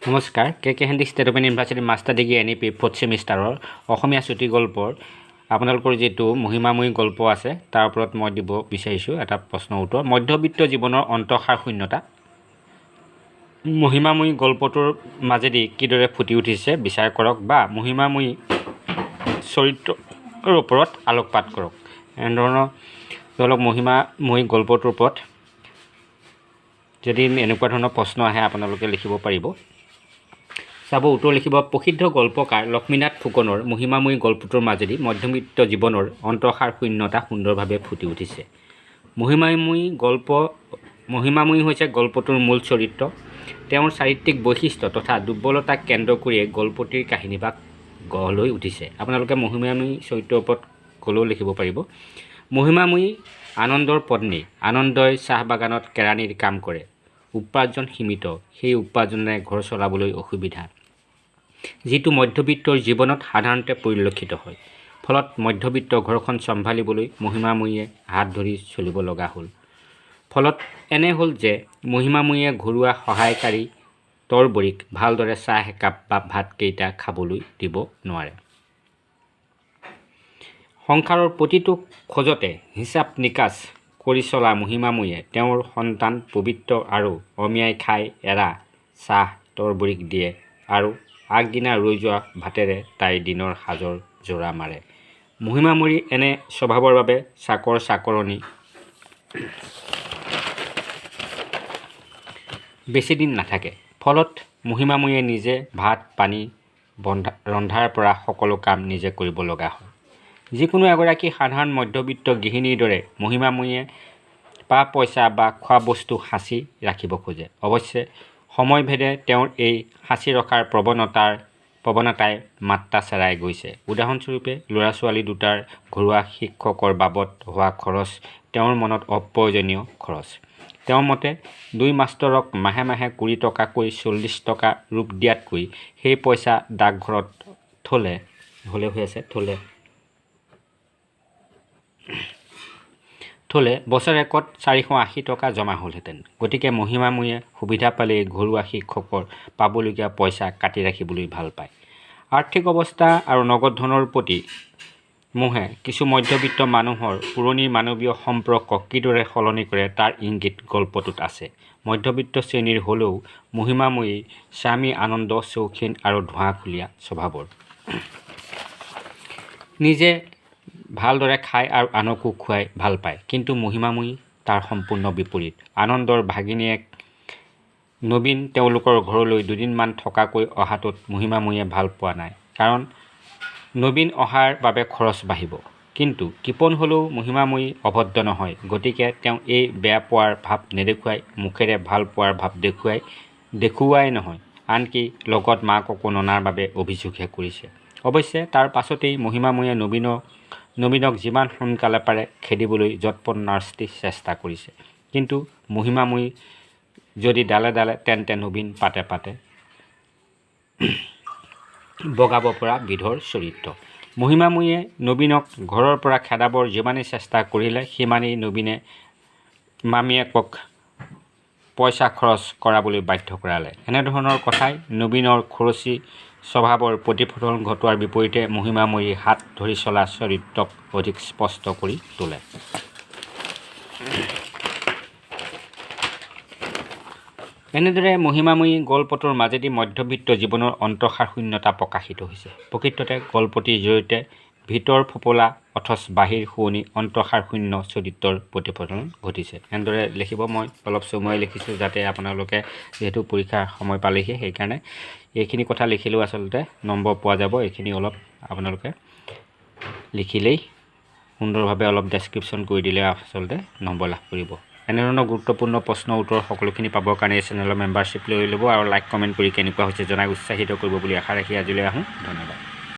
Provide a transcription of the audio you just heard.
নমস্কাৰ, K Handique state open university master degree NEP 4th ছেমিষ্টাৰৰ অসমীয়া চুটি গল্পৰ আপোনালোকৰ যিটো মহিমাময়ী গল্প আছে তাৰ ওপৰত মই দিব বিচাৰিছোঁ এটা প্ৰশ্নৰ উত্তৰ। মধ্যবিত্ত জীৱনৰ অন্তঃসাৰ শূন্যতা। মহিমাময়ী গল্পটোৰ মাজেদি কিদৰে ফুটি উঠিছে বিচাৰ কৰক বা মহিমাময়ী চৰিত্ৰৰ ওপৰত আলোকপাত কৰক। এনেধৰণৰ ধৰক মহিমাময়ী গল্পটোৰ ওপৰত যদি এনেকুৱা ধৰণৰ প্ৰশ্ন আহে আপোনালোকে লিখিব পাৰিব। চাব উত্তৰ লিখিব। প্ৰসিদ্ধ গল্পকাৰ লক্ষ্মীনাথ ফুকনৰ মহিমাময়ী গল্পটোৰ মাজেদি মধ্যবিত্ত জীৱনৰ অন্তঃসাৰ শূন্যতা সুন্দৰভাৱে ফুটি উঠিছে। মহিমাময়ী হৈছে গল্পটোৰ মূল চৰিত্ৰ। তেওঁৰ চাৰিত্ৰিক বৈশিষ্ট্য তথা দুৰ্বলতাক কেন্দ্ৰ কৰিয়ে গল্পটিৰ কাহিনীভাগ গঢ় লৈ উঠিছে। আপোনালোকে মহিমাময়ী চৰিত্ৰৰ ওপৰত ক'লেও লিখিব পাৰিব। মহিমাময়ী আনন্দৰ পত্নী। আনন্দই চাহ বাগানত কেৰাণীৰ কাম কৰে। উপাৰ্জন সীমিত, সেই উপাৰ্জনেৰে ঘৰ চলাবলৈ অসুবিধা, যিটো মধ্যবিত্তৰ জীৱনত সাধাৰণতে পৰিলক্ষিত হয়। ফলত মধ্যবিত্ত ঘৰখন চম্ভালিবলৈ মহিমাময়ীয়ে হাত ধৰি চলিব লগা হ'ল। ফলত এনে হ'ল যে মহিমাময়ীয়ে ঘৰুৱা সহায়কাৰী তৰবৰীক ভালদৰে চাহ একাপ বা ভাতকেইটা খাবলৈ দিব নোৱাৰে। সংসাৰৰ প্ৰতিটো খোজতে হিচাপ নিকাচ কৰি চলা মহিমাময়ীয়ে তেওঁৰ সন্তান পবিত্ৰ আৰু অমিয়াই খাই এৰা চাহ তৰবৰীক দিয়ে আৰু আগদিনা ৰৈ যোৱা ভাতেৰে তাইৰ দিনৰ সাজৰ জোৰা মাৰে। মহিমাময়ীৰ এনে স্বভাৱৰ বাবে চাকৰ চাকৰণী বেছিদিন নাথাকে। ফলত মহিমাময়ীয়ে নিজে ভাত পানী ৰন্ধাৰ পৰা সকলো কাম নিজে কৰিব লগা হয়। যিকোনো এগৰাকী সাধাৰণ মধ্যবিত্ত গৃহিণীৰ দৰে মহিমাময়ীয়ে পা পইচা বা খোৱা বস্তু সাঁচি ৰাখিব খোজে। অৱশ্যে সময়ভেদে তেওঁৰ এই সাঁচি ৰখাৰ প্ৰৱণতাই মাত্ৰা চেৰাই গৈছে। উদাহৰণস্বৰূপে ল'ৰা ছোৱালী দুটাৰ ঘৰুৱা শিক্ষকৰ বাবদ হোৱা খৰচ তেওঁৰ মনত অপ্ৰয়োজনীয় খৰচ। তেওঁৰ মতে 2 মাষ্টৰক মাহে মাহে 20 টকাকৈ 40 টকা ৰূপ দিয়াতকৈ সেই পইচা ডাকঘৰত থলে বছৰেকত 480 টকা জমা হ'লহেঁতেন। গতিকে মহিমাময়ীয়ে সুবিধা পালেই ঘৰুৱা শিক্ষকৰ পাবলগীয়া পইচা কাটি ৰাখিবলৈ ভাল পায়। আৰ্থিক অৱস্থা আৰু নগদ ধনৰ প্ৰতি মোহে কিছু মধ্যবিত্ত মানুহৰ পুৰণি মানৱীয় সম্পৰ্ক কিদৰে সলনি কৰে তাৰ ইংগিত গল্পটোত আছে। মধ্যবিত্ত শ্ৰেণীৰ হ'লেও মহিমাময়ীৰ স্বামী আনন্দ চৌখিন আৰু ধোঁৱাখুলীয়া স্বভাৱৰ। নিজে ভালদৰে খায় আৰু আনকো খুৱাই ভাল পায়। কিন্তু মহিমাময়ী তাৰ সম্পূৰ্ণ বিপৰীত। আনন্দৰ ভাগিনীয়েক নবীন তেওঁলোকৰ ঘৰলৈ দুদিনমান থকাকৈ অহাটোত মহিমাময়ীয়ে ভাল পোৱা নাই। কাৰণ নবীন অহাৰ বাবে খৰচ বাঢ়িব। কিন্তু কৃপণ হ'লেও মহিমাময়ী অভদ্ৰ নহয়। গতিকে তেওঁ এই বেয়া পোৱাৰ ভাৱ নেদেখুৱাই মুখেৰে ভাল পোৱাৰ ভাৱ দেখুৱাই নহয়, আনকি লগত মাককো ননাৰ বাবে অভিযোগহে কৰিছে। অৱশ্যে তাৰ পাছতেই মহিমাময়ীয়ে নবীনক যিমান সোনকালে পাৰে খেদিবলৈ যৎপৰোনাস্তি চেষ্টা কৰিছে। কিন্তু মহিমাময়ী যদি ডালে ডালে তেন্তে নবীন পাতে পাতে বগাব পৰা বিধৰ চৰিত্ৰ। মহিমাময়ীয়ে নবীনক ঘৰৰ পৰা খেদাবৰ যিমানেই চেষ্টা কৰিলে সিমানেই নবীনে মামীয়েকক পইচা খৰচ কৰাবলৈ বাধ্য কৰালে। এনেধৰণৰ কথাই নবীনৰ খৰচী স্বভাৱৰ প্ৰতিফলন ঘটোৱাৰ বিপৰীতে মহিমাময়ীৰ হাত ধৰি চলা চৰিত্ৰক অধিক স্পষ্ট কৰি তোলে। এনেদৰে মহিমাময়ী গল্পটোৰ মাজেদি মধ্যবিত্ত জীৱনৰ অন্তঃসাৰ শূন্যতা প্ৰকাশিত হৈছে। প্ৰকৃততে গল্পটিৰ জৰিয়তে ভিতৰ ফোপোলা অথচ বাহিৰ শুৱনি অন্তঃসাৰ শূন্য চৰিত্ৰৰ প্ৰতিফলন ঘটিছে। এনেদৰে লিখিব। মই অলপ চমুৱাই লিখিছোঁ যাতে আপোনালোকে যিহেতু পৰীক্ষাৰ সময় পালেহি সেইকাৰণে এইখিনি কথা লিখিলেও আচলতে নম্বৰ পোৱা যাব। এইখিনি অলপ আপোনালোকে লিখিলেই সুন্দৰভাৱে অলপ ডেছক্ৰিপশ্যন কৰি দিলে আচলতে নম্বৰ লাভ কৰিব। এনেধৰণৰ গুৰুত্বপূৰ্ণ প্ৰশ্ন উত্তৰ সকলোখিনি পাবৰ কাৰণে এই চেনেলৰ মেম্বাৰশ্বিপ লৈ ল'ব আৰু লাইক কমেণ্ট কৰি কেনেকুৱা হৈছে জনাই উৎসাহিত কৰিব বুলি আশা ৰাখি আজিলৈ আহোঁ। ধন্যবাদ।